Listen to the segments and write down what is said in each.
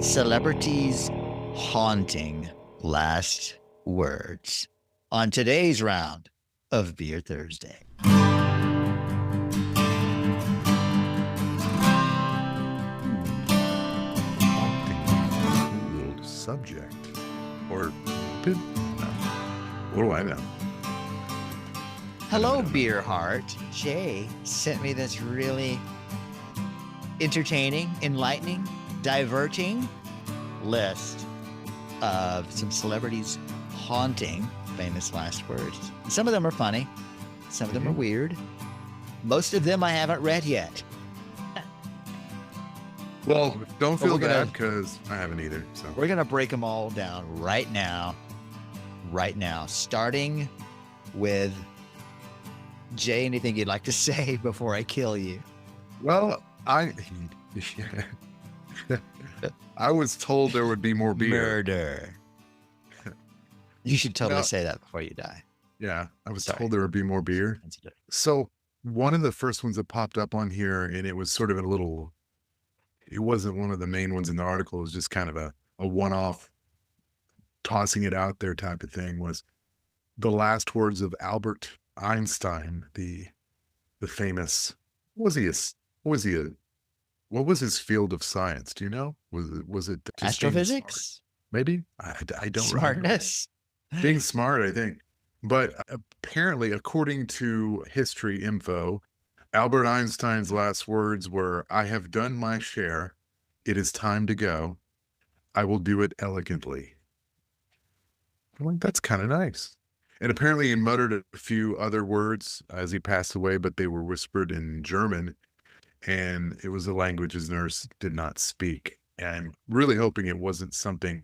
Celebrities haunting last words on today's round of Beer Thursday. Little subject or no. What do I know? Hello, Beer Heart. Jay sent me this really entertaining, enlightening, diverting list of some celebrities haunting famous last words. Some of them are funny. Some of them are weird. Most of them I haven't read yet. Well, don't feel we're gonna- bad because I haven't either. So We're going to break them all down right now. Right now. Starting with Jay, anything you'd like to say before I kill you? well, I was told there would be more beer. Murder. You should totally No. say that before you die. Yeah, I was Sorry. told there would be more beer. So one of the first ones that popped up on here, and it was sort of it wasn't one of the main ones in the article. It was just kind of a one-off, tossing it out there type of thing, was the last words of Albert Einstein, the famous, what was his field of science? Do you know? Was it just being Astrophysics? smart? Maybe? I don't remember. Smartness? Being smart, I think. But apparently, according to history info, Albert Einstein's last words were, "I have done my share. It is time to go. I will do it elegantly." I'm like, that's kind of nice. And apparently he muttered a few other words as he passed away, but they were whispered in German, and it was a language his nurse did not speak. And I'm really hoping it wasn't something,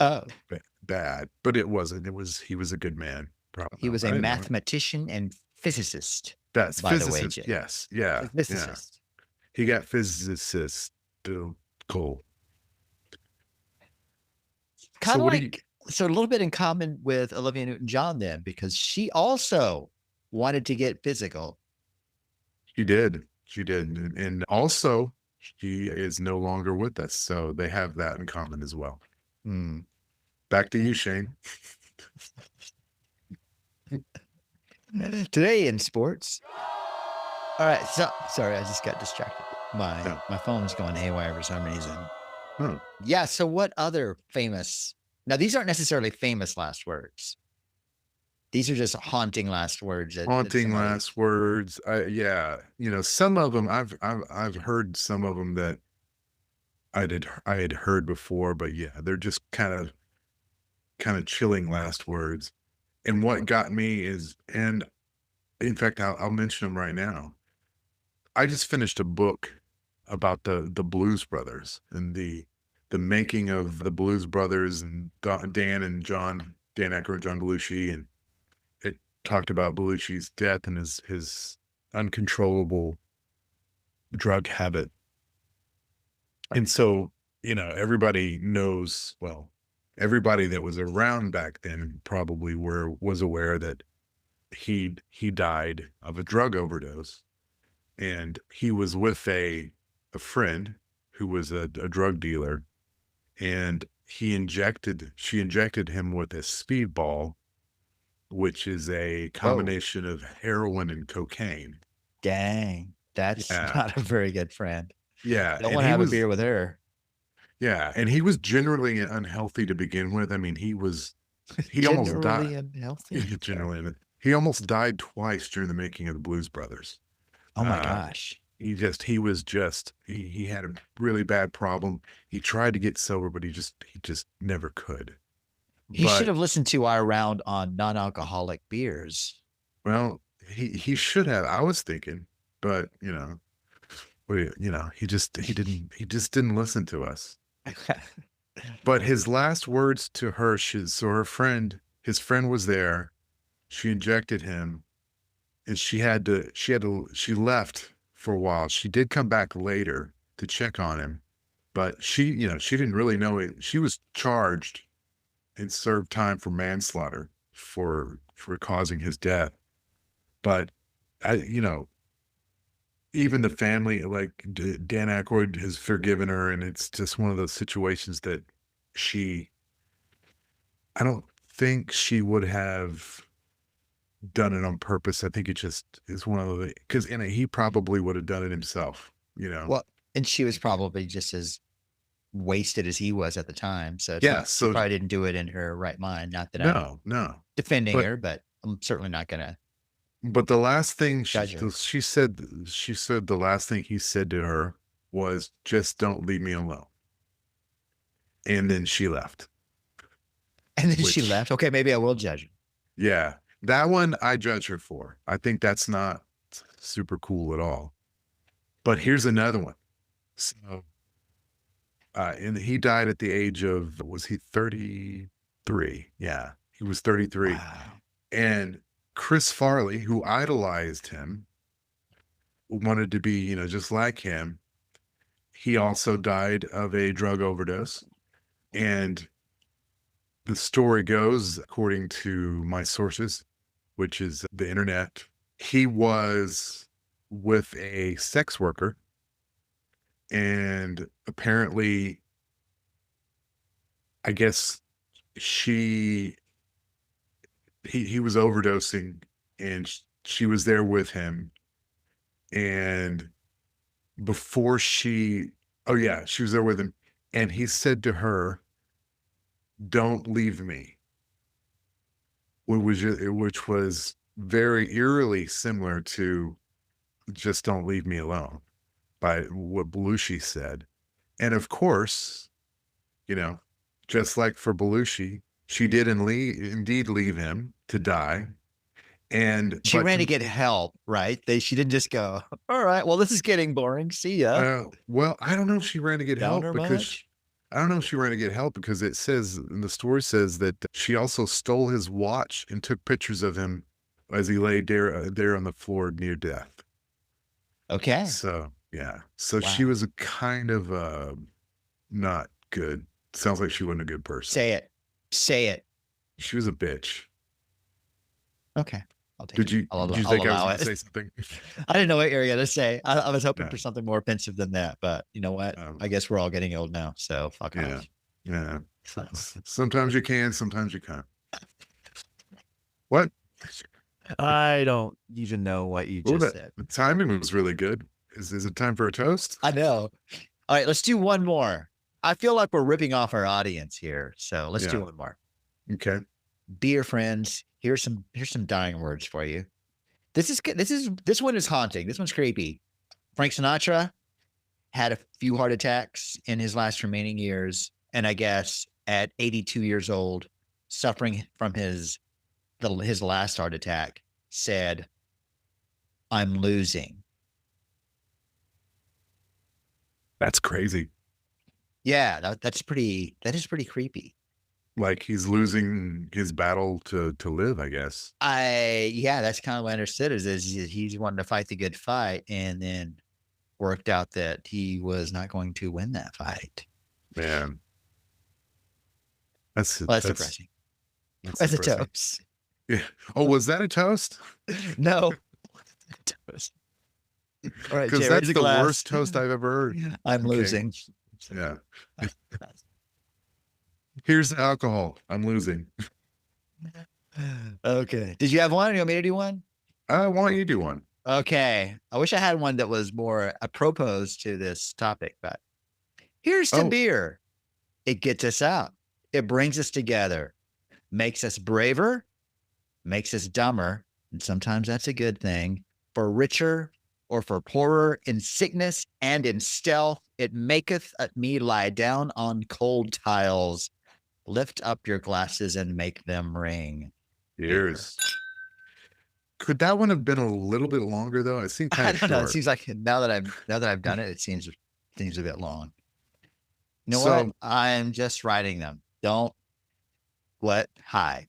Oh, bad, but it wasn't. He was a good man. Probably. he was I a didn't know. mathematician and physicist. That's by the way, physicist. Jay. Yes. Yeah. A physicist. He got physicist. Cool. Kind of what do you- so a little bit in common with Olivia Newton-John then, because she also wanted to get physical. She did. And also, she is no longer with us. So they have that in common as well. Hmm. Back to you, Shane. Today in sports. All right. So sorry, I just got distracted. No. My phone's going haywire for some reason. Huh. Yeah. So what other famous? Now these aren't necessarily famous last words. These are just haunting last words. Haunting last words. Yeah. Some of them I've heard some of them that I had heard before, but yeah, they're just kind of chilling last words. And what got me is, and in fact, I'll mention them right now. I just finished a book about the Blues Brothers and the making of the Blues Brothers, and Dan Aykroyd, John Belushi, and it talked about Belushi's death and his uncontrollable drug habit. And so, everybody knows, well, everybody that was around back then probably was aware that he died of a drug overdose, and he was with a friend who was a drug dealer, and she injected him with a speedball, which is a combination of heroin and cocaine. Dang, that's not a very good friend. Yeah. Don't want to have a beer with her. Yeah. And he was generally unhealthy to begin with. I mean, he almost died. Unhealthy. Generally, he almost died twice during the making of the Blues Brothers. Oh my gosh. He had a really bad problem. He tried to get sober, but he just never could. He should have listened to our round on non-alcoholic beers. Well, he should have. I was thinking, but he just didn't listen to us. But his last words to her, his friend was there. She injected him, and she left for a while. She did come back later to check on him, but she didn't really know it. She was charged and served time for manslaughter for causing his death. But even the family, like Dan Aykroyd has forgiven her, and it's just one of those situations that she, I don't think she would have done it on purpose. I think it just is one of the, because in it, he probably would have done it himself, you know? Well, and she was probably just as wasted as he was at the time. So it's Yeah. not, she So probably didn't do it in her right mind. Not that I'm no, no. defending But her, but I'm certainly not going to the last thing judge her. she said the last thing he said to her was, "Just don't leave me alone." And then she left. And then she Which, left. Okay, maybe I will judge her. yeah, that one I judge her for. I think that's not super cool at all. But here's another one. So, and he died at the age of, was he 33? Yeah, he was 33. Wow. And Chris Farley, who idolized him, wanted to be, you know, just like him. He also died of a drug overdose. And the story goes, according to my sources, which is the internet, he was with a sex worker, and apparently, I guess she he was overdosing, and she was there with him, and before she, oh yeah, she was there with him, and he said to her, "Don't leave me," which was very eerily similar to "Just don't leave me alone" by what Belushi said. And of course, you know, just like for Belushi, she did indeed leave him to die. And She but ran to to, get help, right? She didn't just go, all right, well, this is getting boring. See ya. well, I don't know if she ran to get Down help her because much? I don't know if she ran to get help because it says, and the story says that she also stole his watch and took pictures of him as he lay there on the floor near death. Okay. So yeah, so she Wow. was a kind of not good. Sounds like she wasn't a good person. Say it. Say it. She was a bitch. Okay. I'll take Did it. you I'll did you think I was allow going to it. say something? I didn't know what you were going to say. I was hoping No. for something more offensive than that, but you know what? I guess we're all getting old now. So fuck Yeah. off. Yeah. So, Sometimes you can, sometimes you can't. What? I don't even know what you Oh, just said. the timing was really good. Is it time for a toast? I know. All right, let's do one more. I feel like we're ripping off our audience here. So let's do Yeah. one more. Okay. Dear friends, here's some dying words for you. This one is haunting. This one's creepy. Frank Sinatra had a few heart attacks in his last remaining years, and I guess at 82 years old, suffering from his last heart attack, said, "I'm losing." That's crazy. Yeah, that is pretty creepy. Like he's losing his battle to live, I guess. Yeah, that's kind of what I understood is he's wanting to fight the good fight, and then worked out that he was not going to win that fight. Man. That's depressing. That's a depressing. toast. Yeah. Oh, was that a toast? No. Toast. All right, Because Jay, that's raise a the glass. worst toast I've ever heard. I'm Okay. losing. Yeah. Here's the alcohol. I'm losing. Okay. Did you have one? You want me to do one? I want you to do one. Okay. I wish I had one that was more apropos to this topic, but here's to Oh. beer. It gets us out. It brings us together, makes us braver, makes us dumber, and sometimes that's a good thing. For richer or for poorer, in sickness and in stealth, it maketh me lie down on cold tiles. Lift up your glasses and make them ring. Cheers. Could that one have been a little bit longer though? It seemed kind I of don't know. It short. seems like now that I've done it, it seems a bit long. You know So- what? I'm just writing them. Don't let high.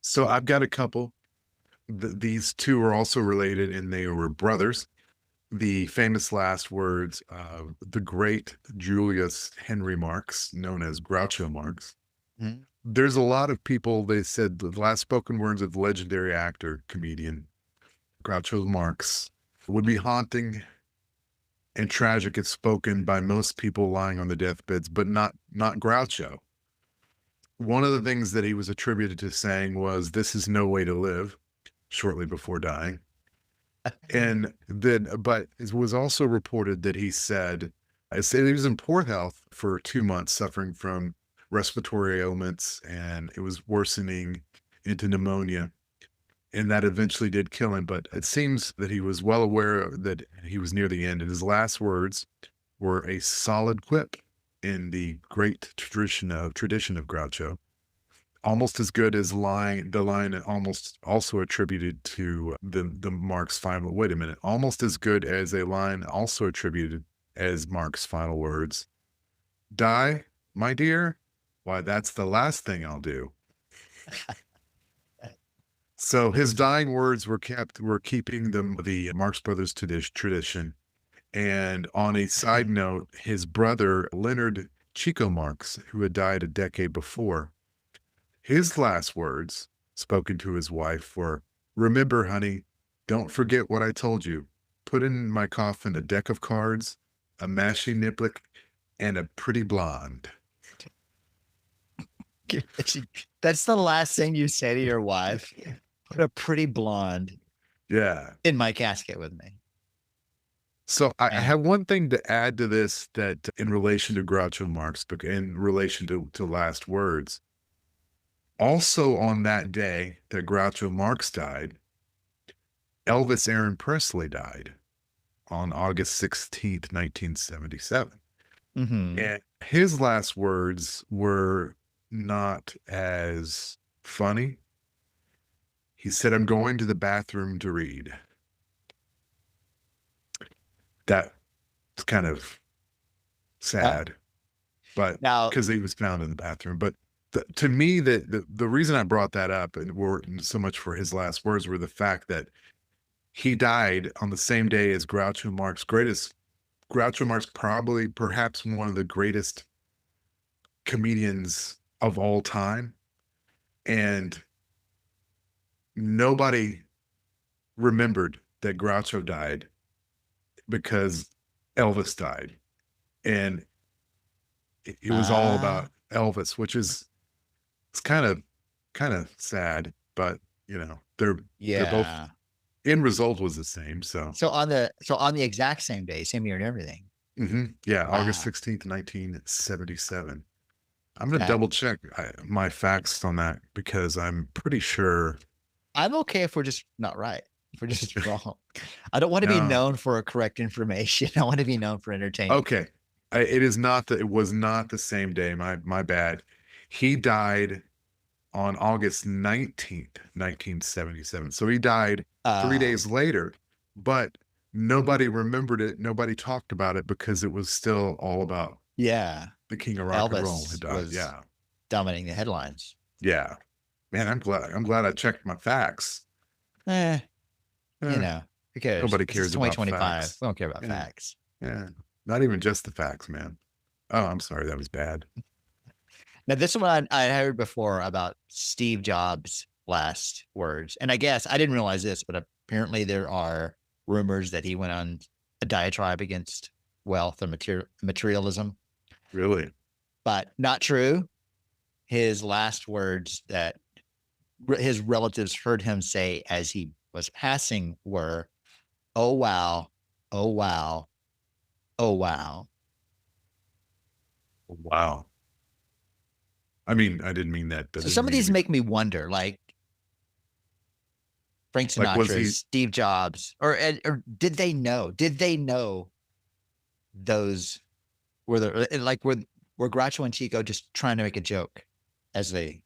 So I've got a couple. These two are also related, and they were brothers. The famous last words of the great Julius Henry Marx, known as Groucho Marx. Mhm. There's a lot of people, they said the last spoken words of the legendary actor, comedian Groucho Marx would be haunting and tragic if spoken by most people lying on the deathbeds, but not Groucho. One of the things that he was attributed to saying was, "This is no way to live," shortly before dying. And then, but it was also reported that he said, I said he was in poor health for 2 months, suffering from respiratory ailments, and it was worsening into pneumonia. And that eventually did kill him. But it seems that he was well aware that he was near the end. And his last words were a solid quip in the great tradition of Groucho, almost as good as the line almost also attributed to the Mark's final, wait a minute, almost as good as a line also attributed as Mark's final words. "Die, my dear? Why, that's the last thing I'll do." So his dying words were keeping the Marx Brothers tradition. And on a side note, his brother, Leonard Chico Marx, who had died a decade before, his last words spoken to his wife were, "Remember, honey, don't forget what I told you. Put in my coffin a deck of cards, a mashie niblick, and a pretty blonde." That's the last thing you say to your wife. Put a pretty blonde Yeah. in my casket with me. So I Man. have one thing to add to this, that in relation to Groucho Marx, but in relation to last words. Also on that day that Groucho Marx died, Elvis Aaron Presley died on August 16th, 1977. Mm-hmm. And his last words were not as funny. He said, "I'm going to the bathroom to read." That's kind of sad, but Now, because he was found in the bathroom. But to me, the reason I brought that up and were so much for his last words were the fact that he died on the same day as Groucho Marx. Groucho Marx, probably perhaps one of the greatest comedians of all time. And nobody remembered that Groucho died because Elvis died. And it was all about Elvis, which is, it's kind of sad, but they're both, yeah. end result was the same. So So on the exact same day, same year and everything. yeah, August Wow. 16th, 1977. I'm gonna That double check my facts on that because I'm pretty sure. I'm okay if we're just not right. If we're just wrong. I don't want to be No, known for correct information. I want to be known for entertainment. okay, it is not it was not the same day. My bad. He died on August 19th, 1977. So he died 3 days later, but nobody remembered it. Nobody talked about it because it was still all about Yeah. the king of rock and roll had Elvis died. was Yeah. dominating the headlines. Yeah. Man, I'm glad I checked my facts. Eh, Eh, who cares? nobody This is cares about 2025. facts. We don't care about Yeah. facts. Yeah. Not even just the facts, man. Oh, I'm sorry. That was bad. Now, this one I heard before about Steve Jobs' last words. And I guess I didn't realize this, but apparently there are rumors that he went on a diatribe against wealth and materialism, Really? but not true. His last words that his relatives heard him say as he was passing were, "Oh, wow. Oh, wow. Oh, wow." Wow. I mean, I didn't mean that. So some of these make me wonder, like Frank Like, was Sinatra, he? Steve Jobs, or did they know? Did they know those were were Groucho and Chico just trying to make a joke as they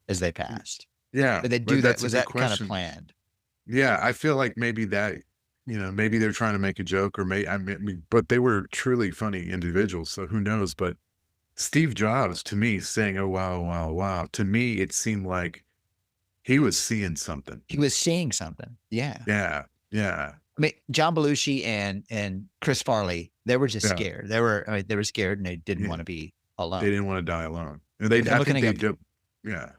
passed? Yeah, Did they do but that? that's a Was good that kind of question. planned? Yeah, I feel like maybe that, maybe they're trying to make a joke, or I mean, but they were truly funny individuals, so who knows? But Steve Jobs, to me, saying, "Oh, wow, wow, wow," to me, it seemed like he was seeing something. He was seeing something. Yeah. Yeah, yeah, I mean, John Belushi and Chris Farley, they were just yeah, scared. They were scared and they didn't yeah. want to be They alone. didn't want to die alone, and And I think looking they at do. Yeah,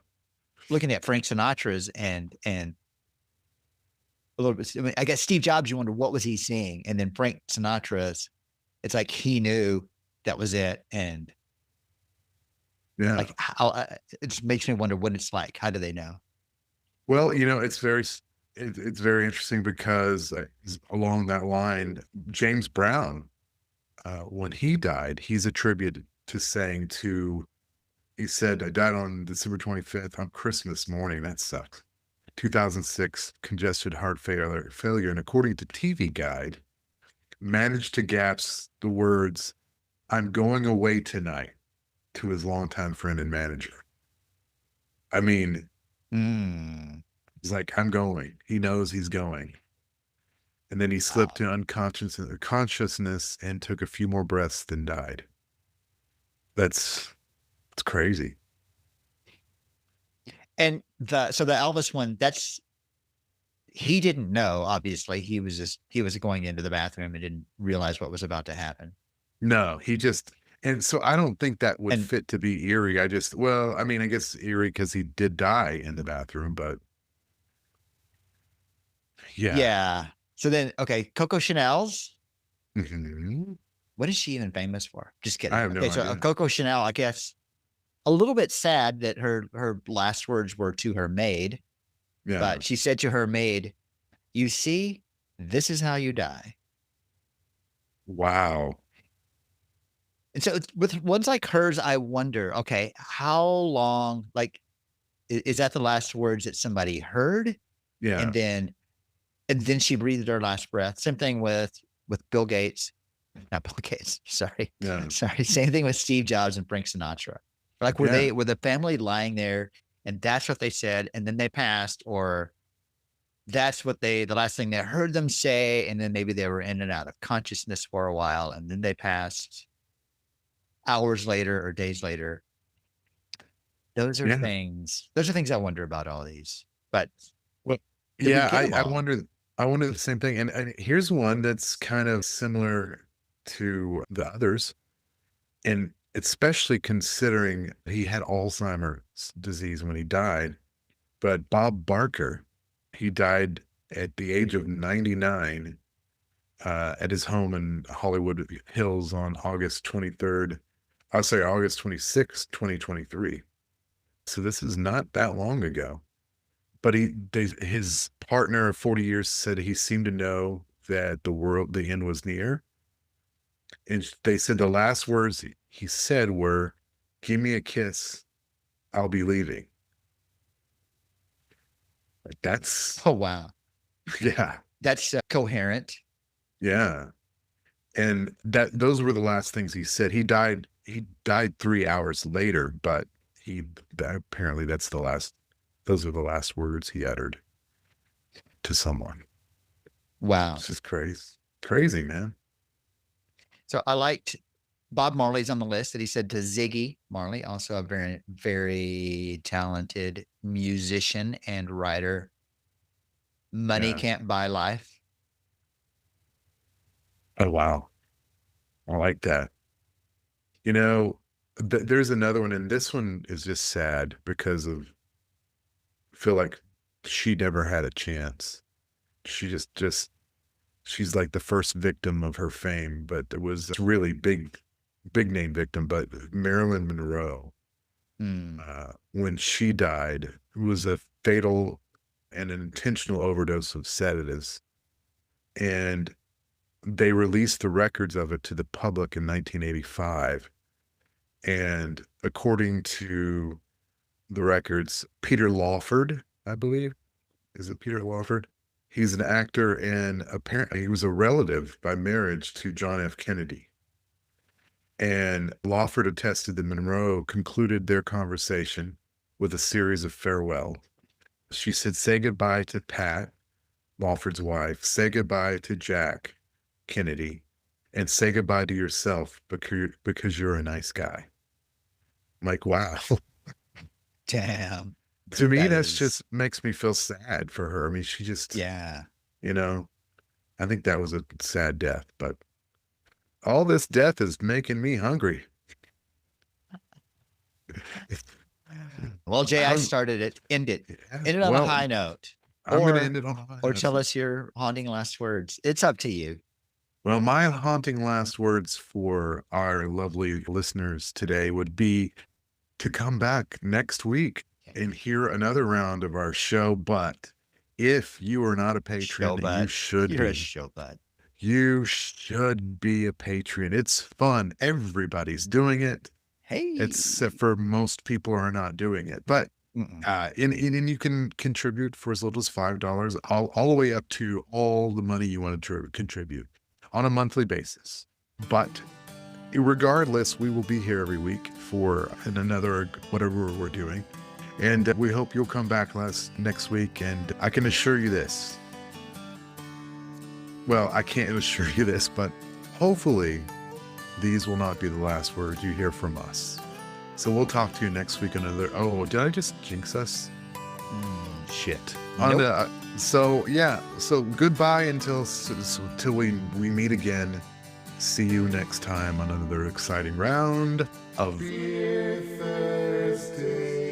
Frank Sinatra's and a little bit. I mean, I guess Steve Jobs, you wonder what was he seeing, and then Frank Sinatra's, it's like he knew that was it, and Yeah. like how it just makes me wonder what it's like. How do they know? Well, you know, it's very interesting because along that line, James Brown, when he died, he's attributed to saying to he said, "I died on December 25th on Christmas morning. That sucks." 2006 congested heart failure, and according to TV Guide, managed to gasp the words, "I'm going away tonight," to his longtime friend and manager. I mean, Mm, he's like, "I'm going." He knows he's going. And then he slipped wow. to consciousness and took a few more breaths, then died. It's crazy. And the Elvis one, that's he didn't know. Obviously, he was going into the bathroom and didn't realize what was about to happen. No, he just and so I don't think that would And fit to be eerie. Well, I mean, I guess eerie because he did die in the bathroom, but yeah. yeah. So then, okay, Coco Chanel's. Mhm. What is she even famous for? Just I kidding. have no Okay, so idea. Coco Chanel, I guess a little bit sad that her last words were to her maid, Yeah. but she said to her maid, "You see, this is how you die." Wow. And so with ones like hers, I wonder, okay, how long? Like, is that the last words that somebody heard, Yeah. and then she breathed her last breath? Same thing with Bill Gates, not Bill Gates. Sorry, Yeah. sorry. Same thing with Steve Jobs and Frank Sinatra. Like, Yeah. were the family lying there, and that's what they said, and then they passed, or that's what the last thing they heard them say, and then maybe they were in and out of consciousness for a while, and then they passed hours later or days later. Yeah. Those are things I wonder about all these. But Well, did we yeah, get them all? I wonder the same thing, and here's one that's kind of similar to the others, and especially considering he had Alzheimer's disease when he died, but Bob Barker, he died at the age of 99, at his home in Hollywood Hills on August 23rd I'll say August 26th, 2023. So this is not that long ago. But his partner of 40 years said he seemed to know that the end was near. And they said the last words he said were, "Give me a kiss, I'll be leaving." Like that's, Oh, wow. yeah, That's coherent. yeah. And those were the last things he said. He died 3 hours later, but apparently those are the last words he uttered to someone. Wow. It's just crazy, man. So I liked Bob Marley's on the list that he said to Ziggy Marley, also a very, very talented musician and writer. Money Yeah. can't buy life. Oh, wow. I like that. You know, there's another one, and this one is just sad because I feel like she never had a chance. She just she's like the first victim of her fame, but there was a really big name victim, but Marilyn Monroe, Hmm. when she died, it was a fatal and an intentional overdose of sedatives, and they released the records of it to the public in 1985. And according to the records, Peter Lawford, I believe, is it Peter Lawford? He's an actor, and apparently he was a relative by marriage to John F. Kennedy. And Lawford attested that Monroe concluded their conversation with a series of farewell. She said, "Say goodbye to Pat, Lawford's wife. Say goodbye to Jack Kennedy, and say goodbye to yourself because you're a nice guy." I'm like, wow. Damn. To me, That that's is, just makes me feel sad for her. I mean, she just, yeah. you know, I think that was a sad death, but all this death is making me hungry. Well, Jay, I Hung started it. yeah, Ended on a well, high note. I'm going to Or end it on or tell us your haunting last words. It's up to you. Well, my haunting last words for our lovely listeners today would be to come back next week and hear another round of our show. But if you are not a patron, Show you butt. should You're a be. show butt. You should be a patron. It's fun. Everybody's doing it, Hey. except for most people are not doing it. But and you can contribute for as little as $5, all the way up to all the money you want to contribute on a monthly basis. But regardless, we will be here every week for another whatever we're doing. And we hope you'll come back next week. And I can assure you this. Well, I can't assure you this, but hopefully these will not be the last words you hear from us. So we'll talk to you next week. Oh, did I just jinx us? Shit. Nope. So goodbye until we meet again. See you next time on another exciting round of Beer Thursday.